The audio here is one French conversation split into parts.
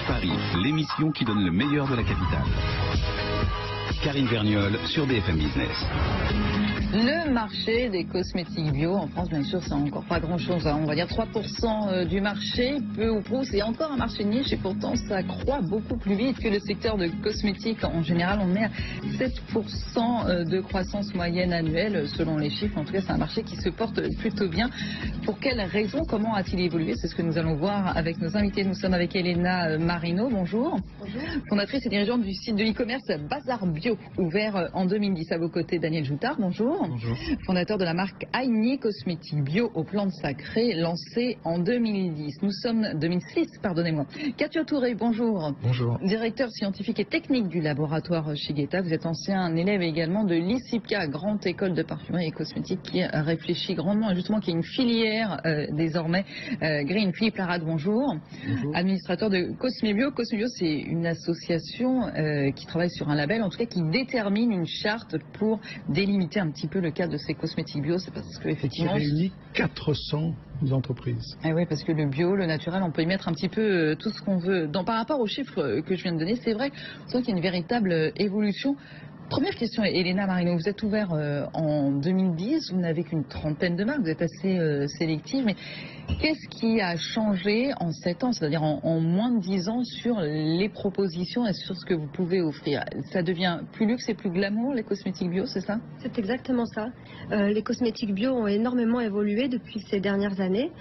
Paris, l'émission qui donne le meilleur de la capitale. Karine Vergnol sur BFM Business. Le marché des cosmétiques bio en France, bien sûr, c'est encore pas grand-chose. On va dire 3% du marché, peu ou prou. C'est encore un marché niche et pourtant ça croît beaucoup plus vite que le secteur de cosmétiques. En général, on est à 7% de croissance moyenne annuelle selon les chiffres. En tout cas, c'est un marché qui se porte plutôt bien. Pour quelles raisons? Comment a-t-il évolué? C'est ce que nous allons voir avec nos invités. Nous sommes avec Elena Marino. Bonjour. Bonjour. Fondatrice et dirigeante du site de e-commerce Bazar Bio, ouvert en 2010. À vos côtés, Daniel Joutard. Bonjour. Bonjour. Fondateur de la marque Aigny Cosmétiques Bio aux plantes sacrées, lancée en 2010. Nous sommes 2006, pardonnez-moi. Katia Touré, bonjour. Bonjour. Directeur scientifique et technique du laboratoire Shigeta. Vous êtes ancien élève également de l'ICIPCA, grande école de parfumerie et cosmétique qui réfléchit grandement et justement qui est une filière désormais green. Philippe Larade, bonjour. Bonjour. Administrateur de Cosmébio. Cosmébio, c'est une association qui travaille sur un label, en tout cas qui détermine une charte pour délimiter un petit peu le cas de ces cosmétiques bio. C'est parce que effectivement, qui réunit 400 entreprises. Eh oui, parce que le bio, le naturel, on peut y mettre un petit peu tout ce qu'on veut. Par rapport aux chiffres que je viens de donner, c'est vrai qu'il y a une véritable évolution. Première question, Elena Marino, vous êtes ouvert en 2010, vous n'avez qu'une trentaine de marques, vous êtes assez sélective, mais qu'est-ce qui a changé en 7 ans, c'est-à-dire en moins de 10 ans, sur les propositions et sur ce que vous pouvez offrir? Ça devient plus luxe et plus glamour, les cosmétiques bio, c'est ça? C'est exactement ça. Les cosmétiques bio ont énormément évolué depuis ces dernières années.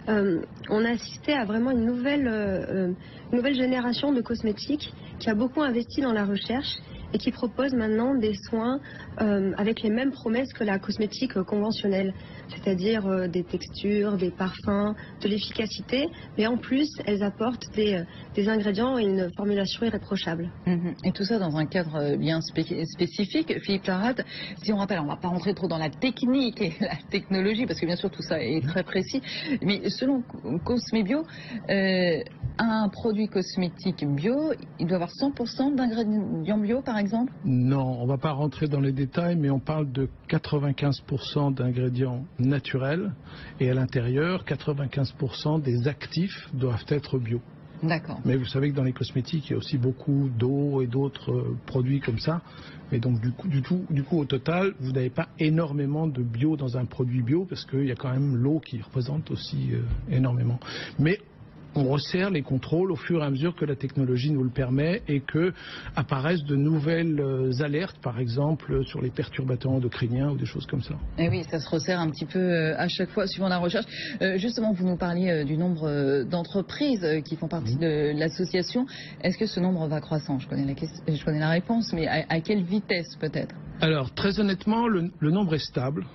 On a assisté à vraiment une nouvelle génération de cosmétiques qui a beaucoup investi dans la recherche et qui propose maintenant des soins avec les mêmes promesses que la cosmétique conventionnelle, c'est-à-dire des textures, des parfums, de l'efficacité, mais en plus elles apportent des ingrédients et une formulation irréprochable. Et tout ça dans un cadre bien spécifique. Philippe Larade, si on rappelle, on ne va pas rentrer trop dans la technique et la technologie, parce que bien sûr tout ça est très précis, mais selon Cosmébio, un produit cosmétique bio, il doit avoir 100% d'ingrédients bio par exemple? Non, on ne va pas rentrer dans les détails, mais on parle de 95% d'ingrédients naturels et à l'intérieur, 95% des actifs doivent être bio. D'accord. Mais vous savez que dans les cosmétiques, il y a aussi beaucoup d'eau et d'autres produits comme ça. Et donc du coup, au total, vous n'avez pas énormément de bio dans un produit bio parce qu'il y a quand même l'eau qui représente aussi énormément. Mais on resserre les contrôles au fur et à mesure que la technologie nous le permet et que apparaissent de nouvelles alertes, par exemple sur les perturbateurs endocriniens ou des choses comme ça. Et oui, ça se resserre un petit peu à chaque fois suivant la recherche. Justement, vous nous parliez du nombre d'entreprises qui font partie de l'association. Est-ce que ce nombre va croissant? Je connais la réponse, mais à quelle vitesse peut-être? Alors, très honnêtement, le nombre est stable.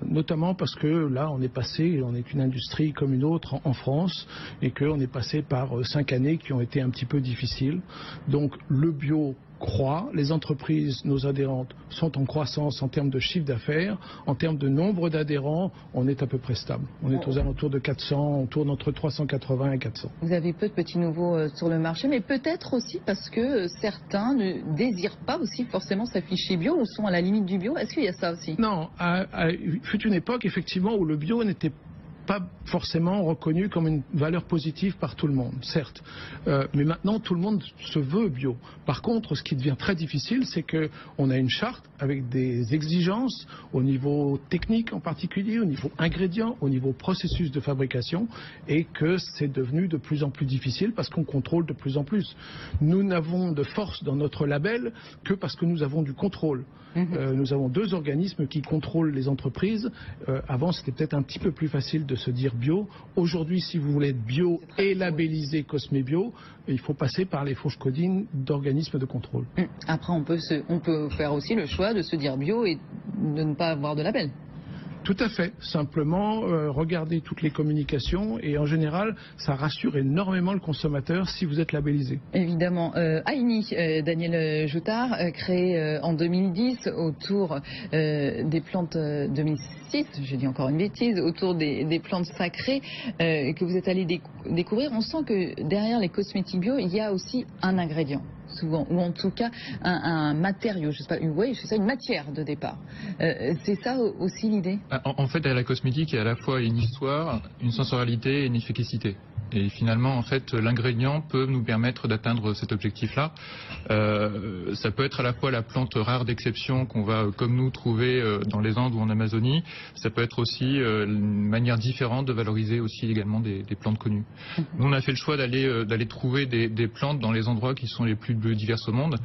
Notamment parce que là on est une industrie comme une autre en France et qu'on est passé par 5 années qui ont été un petit peu difficiles. Donc le bio croît, les entreprises, nos adhérentes, sont en croissance en termes de chiffre d'affaires, en termes de nombre d'adhérents, on est à peu près stable. On est aux alentours de 400, on tourne entre 380 et 400. Vous avez peu de petits nouveaux sur le marché, mais peut-être aussi parce que certains ne désirent pas aussi forcément s'afficher bio ou sont à la limite du bio. Est-ce qu'il y a ça aussi? Non, fut une époque effectivement où le bio n'était pas forcément reconnu comme une valeur positive par tout le monde, certes. Mais maintenant, tout le monde se veut bio. Par contre, ce qui devient très difficile, c'est qu'on a une charte avec des exigences au niveau technique en particulier, au niveau ingrédients, au niveau processus de fabrication, et que c'est devenu de plus en plus difficile parce qu'on contrôle de plus en plus. Nous n'avons de force dans notre label que parce que nous avons du contrôle. Nous avons 2 organismes qui contrôlent les entreprises. Avant, c'était peut-être un petit peu plus facile de se dire bio. Aujourd'hui, si vous voulez être bio et labellisé Cosmébio, il faut passer par les fourches codines d'organismes de contrôle. Après, on peut faire aussi le choix de se dire bio et de ne pas avoir de label. Tout à fait. Simplement, regardez toutes les communications et en général, ça rassure énormément le consommateur si vous êtes labellisé. Évidemment. Aigny, Daniel Joutard, créé en 2010 autour des plantes 2006, j'ai dit encore une bêtise, autour des plantes sacrées que vous êtes allé découvrir. On sent que derrière les cosmétiques bio, il y a aussi un ingrédient. Souvent, ou en tout cas un matériau, je sais pas, une matière de départ. C'est ça aussi l'idée? En fait, la cosmétique est à la fois une histoire, une sensorialité et une efficacité. Et finalement, en fait, l'ingrédient peut nous permettre d'atteindre cet objectif-là. Ça peut être à la fois la plante rare d'exception qu'on va, comme nous, trouver dans les Andes ou en Amazonie. Ça peut être aussi une manière différente de valoriser aussi également des plantes connues. Nous, on a fait le choix d'aller trouver des plantes dans les endroits qui sont les plus biodiverses au monde,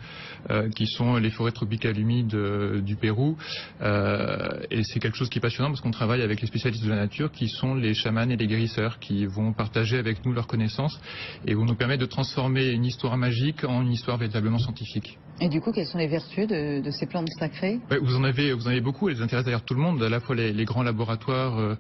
qui sont les forêts tropicales humides du Pérou. Et c'est quelque chose qui est passionnant parce qu'on travaille avec les spécialistes de la nature qui sont les chamans et les guérisseurs qui vont partager avec nous leurs connaissances et vont nous permettre de transformer une histoire magique en une histoire véritablement scientifique. Et du coup, quelles sont les vertus de ces plantes sacrées? Vous en avez beaucoup, elles intéressent d'ailleurs tout le monde, à la fois les grands laboratoires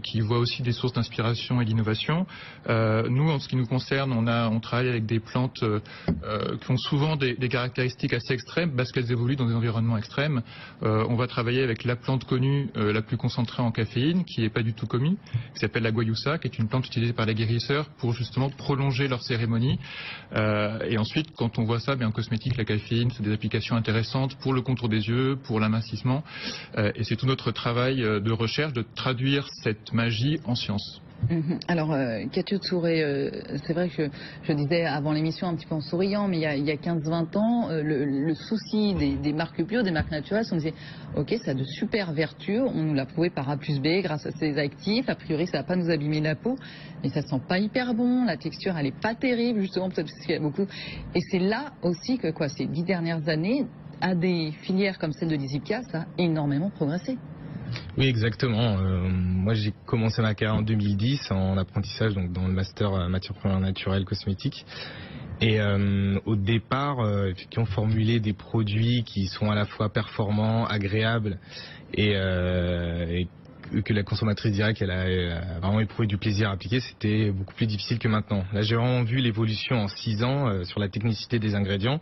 qui voient aussi des sources d'inspiration et d'innovation. Nous, en ce qui nous concerne, on travaille avec des plantes qui ont souvent des caractéristiques assez extrêmes parce qu'elles évoluent dans des environnements extrêmes. On va travailler avec la plante connue la plus concentrée en caféine, qui n'est pas du tout commune, qui s'appelle la guayusa, qui est une plante utilisée par les guérisseurs pour justement prolonger leur cérémonie. Et ensuite, quand on voit ça, en cosmétique, la caféine, c'est des applications intéressantes pour le contour des yeux, pour l'amincissement. Et c'est tout notre travail de recherche de traduire cette magie en science. Alors, Katia Touré, c'est vrai que je disais avant l'émission un petit peu en souriant, mais il y a 15-20 ans, le souci des marques bio, des marques naturelles, on disait ok, ça a de super vertus, on nous l'a prouvé par A plus B grâce à ces actifs, a priori ça va pas nous abîmer la peau, mais ça sent pas hyper bon, la texture elle est pas terrible, justement peut-être parce qu'il y a beaucoup. Et c'est là aussi que ces 10 dernières années, à des filières comme celle de Lizipia, ça a énormément progressé. Oui, exactement. Moi, j'ai commencé ma carrière en 2010 en apprentissage, donc dans le master matières premières naturelles cosmétiques. Et au départ, effectivement, formuler des produits qui sont à la fois performants, agréables et que la consommatrice dirait qu'elle a vraiment éprouvé du plaisir à appliquer, c'était beaucoup plus difficile que maintenant. Là, j'ai vraiment vu l'évolution en 6 ans sur la technicité des ingrédients.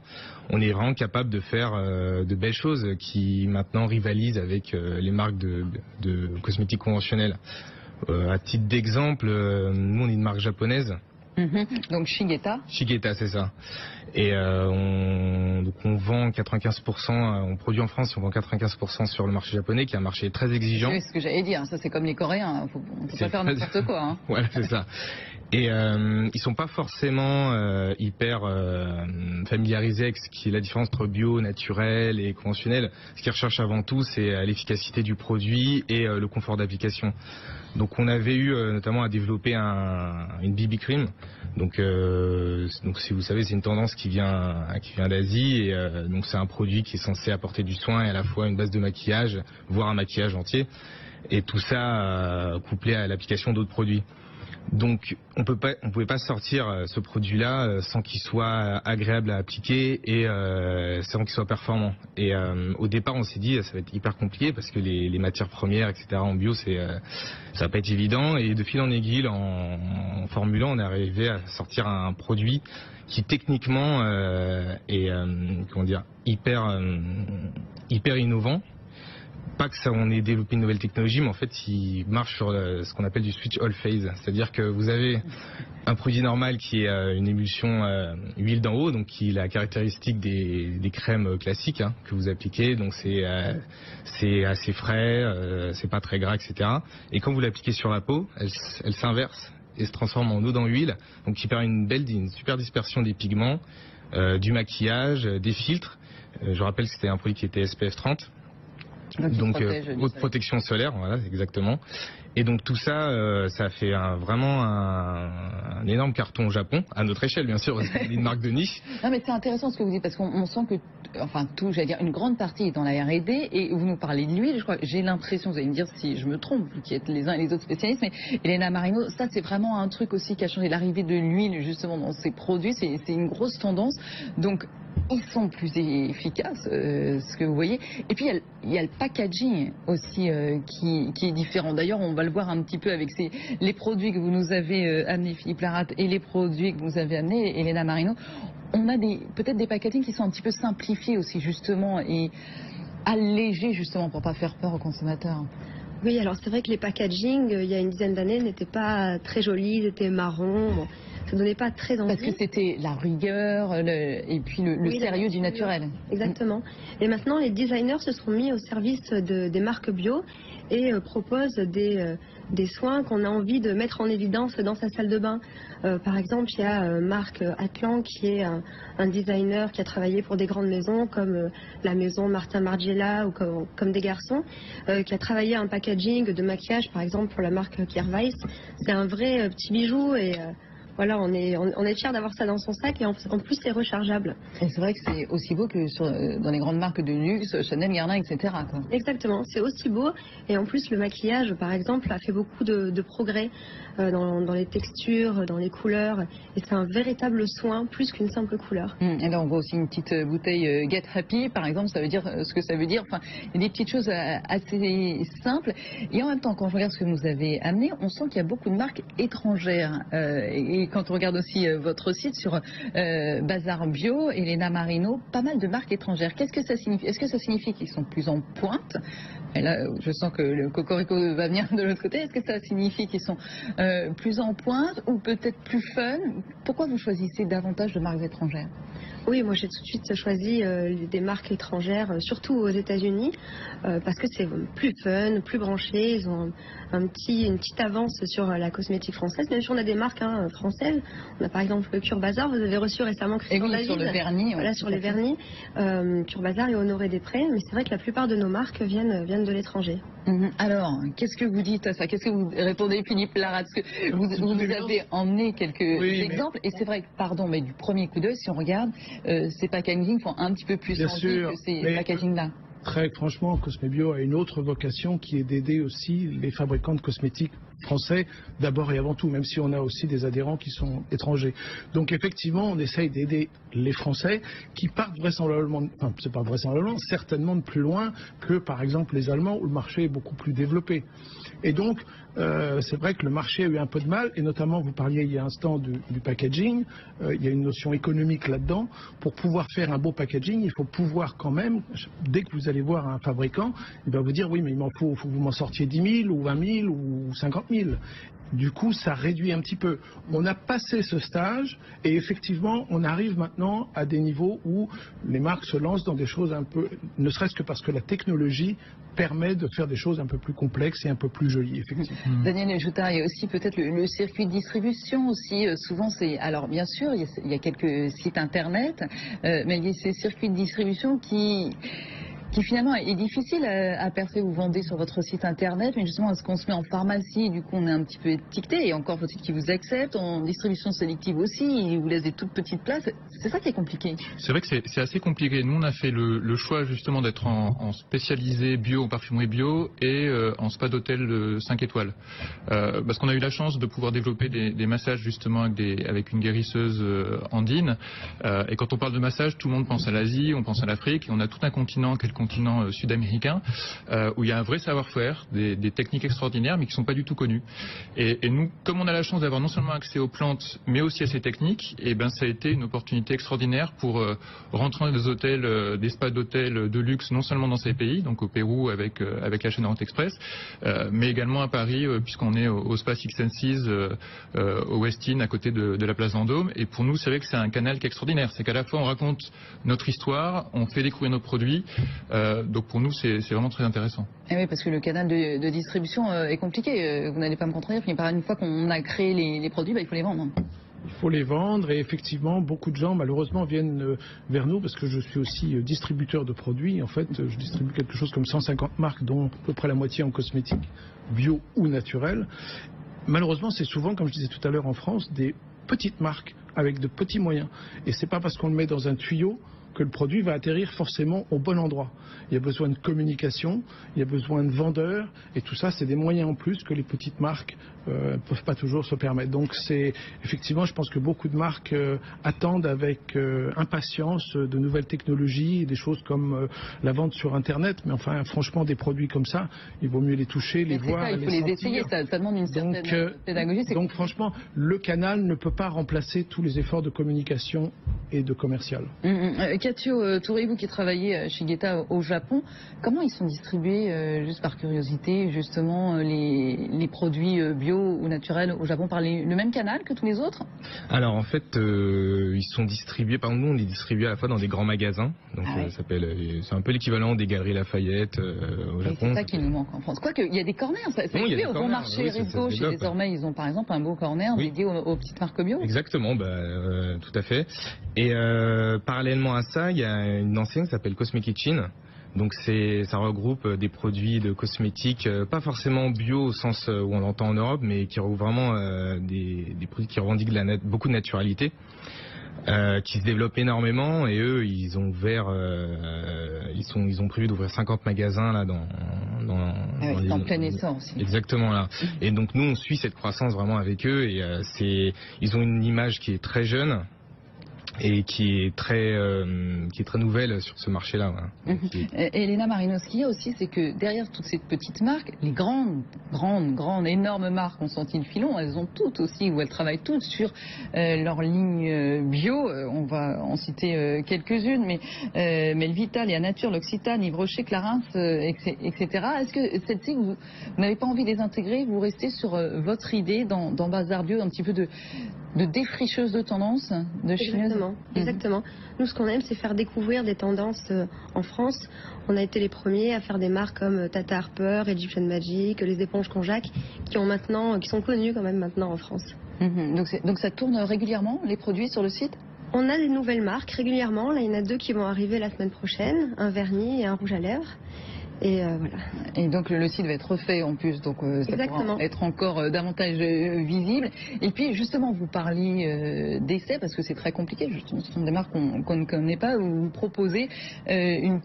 On est vraiment capable de faire de belles choses qui maintenant rivalisent avec les marques de cosmétiques conventionnelles. À titre d'exemple, nous on est une marque japonaise. Donc Shigeta. Shigeta, c'est ça. Et on vend 95%, on produit en France, on vend 95% sur le marché japonais, qui est un marché très exigeant. C'est ce que j'allais dire, ça c'est comme les Coréens, on peut pas faire n'importe quoi. Voilà, c'est ça. Et ils sont pas forcément hyper familiarisés avec ce qui est la différence entre bio, naturel et conventionnel. Ce qu'ils recherchent avant tout, c'est l'efficacité du produit et le confort d'application. Donc on avait eu notamment à développer une BB cream. Donc si vous savez, c'est une tendance qui vient d'Asie et donc c'est un produit qui est censé apporter du soin et à la fois une base de maquillage, voire un maquillage entier. Et tout ça couplé à l'application d'autres produits. Donc on pouvait pas sortir ce produit-là sans qu'il soit agréable à appliquer et sans qu'il soit performant. Et au départ on s'est dit ça va être hyper compliqué parce que les matières premières etc en bio ça va pas être évident et de fil en aiguille en formulant on est arrivé à sortir un produit qui techniquement est hyper innovant. Pas que ça, on ait développé une nouvelle technologie, mais en fait, il marche sur ce qu'on appelle du switch all phase. C'est-à-dire que vous avez un produit normal qui est une émulsion huile d'en haut, donc qui est la caractéristique des crèmes classiques que vous appliquez. Donc c'est assez frais, c'est pas très gras, etc. Et quand vous l'appliquez sur la peau, elle s'inverse et se transforme en eau dans huile, donc qui permet une super dispersion des pigments, du maquillage, des filtres. Je rappelle que c'était un produit qui était SPF 30. Donc haute protection solaire, voilà, exactement. Et donc tout ça, ça a fait vraiment un énorme carton au Japon, à notre échelle bien sûr, c'est une marque de niche. Non mais c'est intéressant ce que vous dites, parce qu'on sent que, une grande partie est dans la R&D, et vous nous parlez de l'huile, je crois, j'ai l'impression, vous allez me dire si je me trompe, vous qui êtes les uns et les autres spécialistes, mais Elena Marino, ça c'est vraiment un truc aussi qui a changé, l'arrivée de l'huile justement dans ces produits, c'est une grosse tendance, donc ils sont plus efficaces, ce que vous voyez. Et puis il y a le packaging aussi qui est différent. D'ailleurs, on va le voir un petit peu avec les produits que vous nous avez amenés, Philippe Laratte, et les produits que vous avez amenés, Elena Marino. On a peut-être des packagings qui sont un petit peu simplifiés aussi, justement, et allégés, justement, pour pas faire peur aux consommateurs. Oui, alors c'est vrai que les packaging, il y a une dizaine d'années, n'étaient pas très jolis, ils étaient marrons. Bon, ça donnait pas très envie. Parce que c'était la rigueur et puis le sérieux du naturel. Exactement. Et maintenant, les designers se sont mis au service des marques bio et propose des soins qu'on a envie de mettre en évidence dans sa salle de bain. Par exemple, il y a Marc Atlan qui est un designer qui a travaillé pour des grandes maisons comme la maison Martin Margiela ou comme des garçons, qui a travaillé un packaging de maquillage par exemple pour la marque Pierre Weiss. C'est un vrai petit bijou et voilà, on est fiers d'avoir ça dans son sac et en plus c'est rechargeable. Et c'est vrai que c'est aussi beau que dans les grandes marques de luxe, Chanel, Guerlain, etc. quoi. Exactement, c'est aussi beau et en plus le maquillage par exemple a fait beaucoup de progrès dans les textures, dans les couleurs et c'est un véritable soin plus qu'une simple couleur. Et là on voit aussi une petite bouteille Get Happy par exemple, ça veut dire ce que ça veut dire, enfin il y a des petites choses assez simples et en même temps quand je regarde ce que vous avez amené, on sent qu'il y a beaucoup de marques étrangères et quand on regarde aussi votre site sur Bazar Bio, Elena Marino, pas mal de marques étrangères. Qu'est-ce que ça signifie? Est-ce que ça signifie qu'ils sont plus en pointe? Et là, je sens que le cocorico va venir de l'autre côté. Est-ce que ça signifie qu'ils sont plus en pointe ou peut-être plus fun? Pourquoi vous choisissez davantage de marques étrangères? Oui, moi j'ai tout de suite choisi des marques étrangères, surtout aux États-Unis, parce que c'est plus fun, plus branché. Ils ont une petite avance sur la cosmétique française. Même si on a des marques françaises, on a par exemple le Cure Bazar. Vous avez reçu récemment Christian David. Sur le vernis. Voilà, sur les vernis. Cure Bazar et Honoré Després. Mais c'est vrai que la plupart de nos marques viennent de l'étranger. Alors, qu'est-ce que vous dites à ça? Qu'est-ce que vous répondez, Philippe Larade? Parce que vous nous avez emmené quelques exemples. Et c'est vrai que, pardon, mais du premier coup d'œil, si on regarde, ces packaging font un petit peu plus envie que ces packaging-là. Très franchement, Cosmebio a une autre vocation qui est d'aider aussi les fabricants de cosmétiques français, d'abord et avant tout, même si on a aussi des adhérents qui sont étrangers. Donc effectivement, on essaye d'aider les Français qui partent vraisemblablement, enfin c'est pas vraisemblablement, certainement de plus loin que par exemple les Allemands où le marché est beaucoup plus développé. Et donc, c'est vrai que le marché a eu un peu de mal, et notamment, vous parliez il y a un instant du packaging, il y a une notion économique là-dedans. Pour pouvoir faire un beau packaging, il faut pouvoir quand même, dès que vous allez voir un fabricant, il va vous dire, oui, mais il faut que vous m'en sortiez 10 000 ou 20 000 ou 50 000. Du coup, ça réduit un petit peu. On a passé ce stage et effectivement, on arrive maintenant à des niveaux où les marques se lancent dans des choses un peu, ne serait-ce que parce que la technologie permet de faire des choses un peu plus complexes et un peu plus jolies, effectivement. Daniel Joutard, il y a aussi peut-être le circuit de distribution aussi. Souvent, c'est, alors bien sûr, il y a quelques sites internet, mais il y a ces circuits de distribution qui finalement est difficile à percer. Vous vendez sur votre site internet, mais justement, est-ce qu'on se met en pharmacie, du coup on est un petit peu étiqueté, et encore faut-il qu'ils vous acceptent, en distribution sélective aussi, ils vous laissent des toutes petites places. C'est ça qui est compliqué. C'est vrai que c'est assez compliqué. Nous, on a fait le choix justement d'être en spécialisé bio, en parfumerie bio, et en spa d'hôtel 5 étoiles. Parce qu'on a eu la chance de pouvoir développer des massages justement avec une guérisseuse andine. Et quand on parle de massage, tout le monde pense à l'Asie, on pense à l'Afrique, et on a tout un continent continent sud-américain où il y a un vrai savoir-faire, des techniques extraordinaires mais qui ne sont pas du tout connues. Et nous, comme on a la chance d'avoir non seulement accès aux plantes mais aussi à ces techniques, et ben ça a été une opportunité extraordinaire pour rentrer dans des hôtels, des spas d'hôtels de luxe, non seulement dans ces pays, donc au Pérou avec la chaîne Orient Express, mais également à Paris puisqu'on est au Spa Six Senses au West Inn à côté de la place Vendôme. Et pour nous, c'est vrai que c'est un canal qui est extraordinaire. C'est qu'à la fois on raconte notre histoire, on fait découvrir nos produits. Donc pour nous, c'est vraiment très intéressant. Et oui, parce que le canal de distribution est compliqué. Vous n'allez pas me contredire. Une fois qu'on a créé les produits, il faut les vendre. Il faut les vendre et effectivement, beaucoup de gens malheureusement viennent vers nous parce que je suis aussi distributeur de produits. En fait, je distribue quelque chose comme 150 marques, dont à peu près la moitié en cosmétique, bio ou naturel. Malheureusement, c'est souvent, comme je disais tout à l'heure en France, des petites marques avec de petits moyens. Et c'est pas parce qu'on le met dans un tuyau que le produit va atterrir forcément au bon endroit. Il y a besoin de communication, il y a besoin de vendeurs, et tout ça, c'est des moyens en plus que les petites marques ne peuvent pas toujours se permettre. Donc c'est effectivement, je pense que beaucoup de marques attendent avec impatience de nouvelles technologies, des choses comme la vente sur Internet, mais enfin, franchement, des produits comme ça, il vaut mieux les toucher, les voir, il faut les essayer, ça demande une certaine pédagogie. Donc franchement, le canal ne peut pas remplacer tous les efforts de communication et de commercial. Katio Touré, vous qui travaillez chez Guetta au Japon, comment ils sont distribués, juste par curiosité, justement, les produits bio ou naturels au Japon par le même canal que tous les autres? Alors en fait, ils sont distribués, par nous on les distribue à la fois dans des grands magasins, donc c'est un peu l'équivalent des galeries Lafayette au Japon. C'est ça qui nous manque en France. Quoique, il y a des corners, ça fait au bon marché Rive Gauche, et désormais ils ont par exemple un beau corner dédié aux petites marques bio. Exactement, tout à fait. Et parallèlement à ça, il y a une enseigne qui s'appelle Cosme Kitchen. Donc ça regroupe des produits de cosmétiques, pas forcément bio au sens où on l'entend en Europe, mais qui regroupent vraiment des produits qui revendiquent beaucoup de naturalité, qui se développent énormément. Et eux, ils ont ouvert, ils ont prévu d'ouvrir 50 magasins là c'est en plein essor aussi. Exactement là. Et donc nous, on suit cette croissance vraiment avec eux. Et ils ont une image qui est très jeune et qui est très nouvelle sur ce marché-là. Elena Marinowski aussi, c'est que derrière toutes ces petites marques, les grandes, énormes marques ont senti le filon. Elles ont toutes aussi, ou elles travaillent toutes sur leur ligne bio. On va en citer quelques-unes, mais Melvita, Léa Nature, l'Occitane, Yves Rocher, Clarins, etc. Est-ce que celle-ci, vous n'avez pas envie de les intégrer? Vous restez sur votre idée dans Bazar Bio, un petit peu de défricheuse de tendance, de chineuse? Exactement. Nous, ce qu'on aime, c'est faire découvrir des tendances en France. On a été les premiers à faire des marques comme Tata Harper, Egyptian Magic, les éponges Conjac, qui sont connues quand même maintenant en France. Donc ça tourne régulièrement, les produits sur le site? On a des nouvelles marques régulièrement. Là, il y en a 2 qui vont arriver la semaine prochaine, un vernis et un rouge à lèvres. Et voilà. Et donc le site va être refait en plus, donc ça pourra être encore davantage visible. Et puis justement, vous parliez d'essais, parce que c'est très compliqué, justement, ce sont des marques qu'on ne connaît pas, où vous proposez des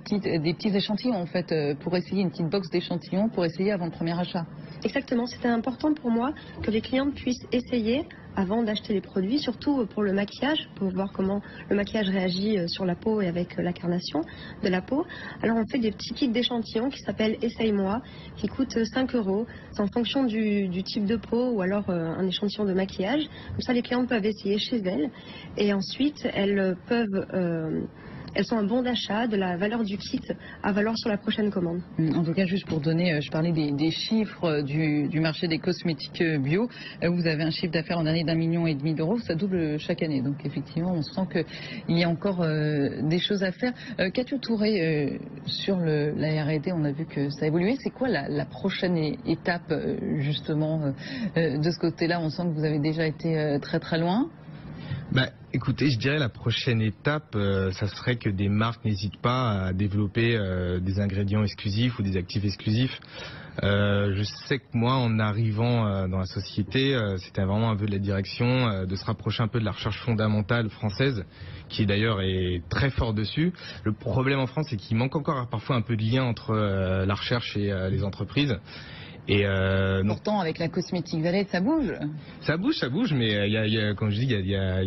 petits échantillons en fait, pour essayer, une petite box d'échantillons pour essayer avant le premier achat. Exactement, c'était important pour moi que les clientes puissent essayer avant d'acheter les produits, surtout pour le maquillage, pour voir comment le maquillage réagit sur la peau et avec la carnation de la peau. Alors on fait des petits kits d'échantillons qui s'appellent Essaye-moi, qui coûtent 5 €. C'est en fonction du type de peau ou alors un échantillon de maquillage. Comme ça, les clientes peuvent essayer chez elles. Et ensuite, elles sont un bon d'achat de la valeur du kit à valoir sur la prochaine commande. En tout cas, juste pour donner, je parlais des chiffres du marché des cosmétiques bio. Vous avez un chiffre d'affaires en année d'1,5 million d'euros. Ça double chaque année. Donc effectivement, on sent qu'il y a encore des choses à faire. Katio Touré, sur la R&D, on a vu que ça a évolué. C'est quoi la prochaine étape justement de ce côté-là? On sent que vous avez déjà été très très loin. Écoutez, je dirais la prochaine étape, ça serait que des marques n'hésitent pas à développer des ingrédients exclusifs ou des actifs exclusifs. Je sais que moi, en arrivant dans la société, c'était vraiment un vœu de la direction de se rapprocher un peu de la recherche fondamentale française, qui d'ailleurs est très fort dessus. Le problème en France, c'est qu'il manque encore parfois un peu de lien entre la recherche et les entreprises. Et pourtant, avec la Cosmétique Valley, ça bouge. Ça bouge, mais comme je dis, il y a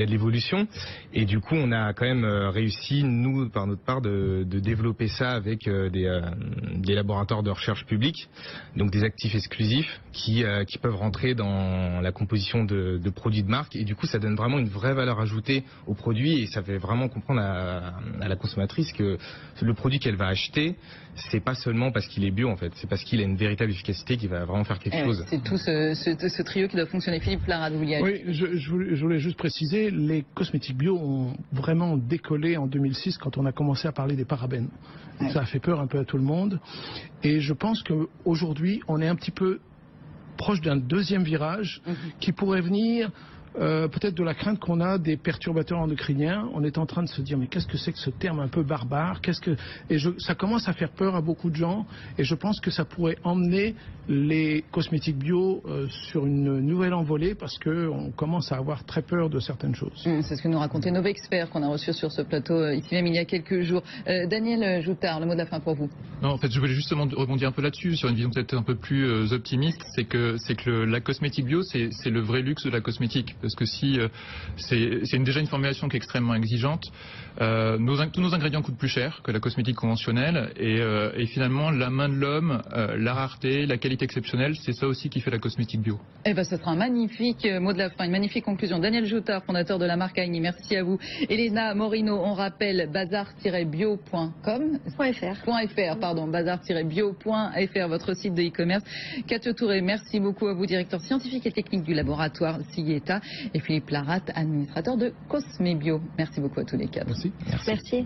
de l'évolution. Et du coup, on a quand même réussi, nous, par notre part, de développer ça avec des laboratoires de recherche publics, donc des actifs exclusifs qui peuvent rentrer dans la composition de produits de marque. Et du coup, ça donne vraiment une vraie valeur ajoutée aux produits, et ça fait vraiment comprendre à la consommatrice que le produit qu'elle va acheter, c'est pas seulement parce qu'il est bio, en fait, c'est parce qu'il a une véritable efficacité qui va vraiment faire quelque chose. C'est tout ce trio qui doit fonctionner. Philippe Larade, vous vouliez Oui, je voulais juste préciser, les cosmétiques bio ont vraiment décollé en 2006 quand on a commencé à parler des parabènes. Ça a fait peur un peu à tout le monde. Et je pense qu'aujourd'hui, on est un petit peu proche d'un deuxième virage qui pourrait venir peut-être de la crainte qu'on a des perturbateurs endocriniens. On est en train de se dire mais qu'est-ce que c'est que ce terme un peu barbare? Ça commence à faire peur à beaucoup de gens, et je pense que ça pourrait emmener les cosmétiques bio sur une nouvelle envolée, parce qu'on commence à avoir très peur de certaines choses. C'est ce que nous racontaient nos experts qu'on a reçus sur ce plateau ici même il y a quelques jours. Daniel Joutard, le mot de la fin pour vous. Non, en fait, je voulais justement rebondir un peu là-dessus, sur une vision peut-être un peu plus optimiste. C'est que la cosmétique bio, c'est le vrai luxe de la cosmétique. parce que si c'est déjà une formulation qui est extrêmement exigeante, tous nos ingrédients coûtent plus cher que la cosmétique conventionnelle, et finalement la main de l'homme, la rareté, la qualité exceptionnelle, c'est ça aussi qui fait la cosmétique bio. Eh ben, ce sera un magnifique mot de la fin, une magnifique conclusion. Daniel Joutard, fondateur de la marque Aigny, merci à vous. Elena Morino, on rappelle bazar-bio.com. bazar-bio.fr, votre site de e-commerce. Katia Touré, merci beaucoup à vous, directeur scientifique et technique du laboratoire Sieta, et Philippe Larat, administrateur de Cosmebio. Merci beaucoup à tous les quatre. Merci. Merci.